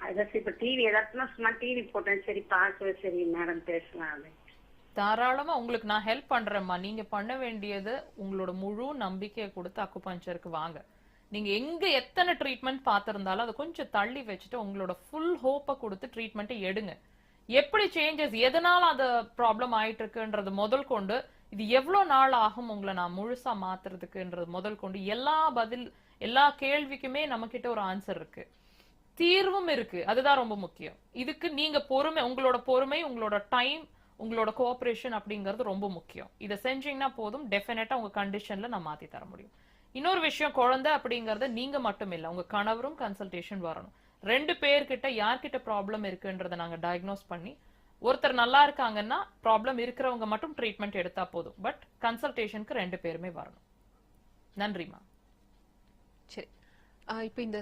அதான் இப்ப டிவி ஏதாச்சும் சும்மா டிவி போட்டேன், சரி பார்க்கவே, சரி மேடம் பேசலாம். தாராளமா உங்களுக்கு நான் ஹெல்ப் பண்றேம்மா. நீங்க பண்ண வேண்டியது உங்களோட முழு நம்பிக்கையை கொடுத்து அக்குபஞ்சருக்கு வாங்க. நீங்க எங்க எத்தனை ட்ரீட்மெண்ட் பார்த்திருந்தாலும் அதை கொஞ்சம் தள்ளி வச்சுட்டு உங்களோட ஃபுல் ஹோப்பை கொடுத்து ட்ரீட்மெண்ட்டை எடுங்க. எப்படி சேஞ்சஸ், எதனால அது ப்ராப்ளம் ஆயிட்டு இருக்குன்றது முதல் கொண்டு, இது எவ்வளவு நாள் ஆகும் உங்களை நான் முழுசா மாத்துறதுக்குன்றது முதல் கொண்டு, எல்லா கேள்விக்குமே நம்ம கிட்ட ஒரு ஆன்சர் இருக்கு, தீர்வும் இருக்கு. அதுதான் ரொம்ப முக்கியம். இதுக்கு நீங்க பொறுமை, உங்களோட பொறுமை, உங்களோட டைம், உங்களோட கோஆபரேஷன் அப்படிங்கிறது ரொம்ப முக்கியம். இதை செஞ்சீங்கன்னா போதும், டெஃபினட்டா உங்க கண்டிஷன்ல நான் மாத்தி தர முடியும். இன்னொரு விஷயம், குழந்தை அப்படிங்கறது நீங்க மட்டும் இல்ல, உங்க கணவரும் கன்சல்டேஷன் வரணும். 2 பேர்கிட்ட யார்கிட்ட ப்ராப்ளம் இருக்குன்றதை நாங்க டயக்னோஸ் பண்ணி, ஒருத்தர் நல்லா இருக்காங்கன்னா ப்ராப்ளம் இருக்கிறவங்க மட்டும் ட்ரீட்மெண்ட் எடுத்தா போதும். பட் கன்சல்டேஷனுக்கு 2 பேருமே வரணும். நன்றிமா. சரி, இப்போ இந்த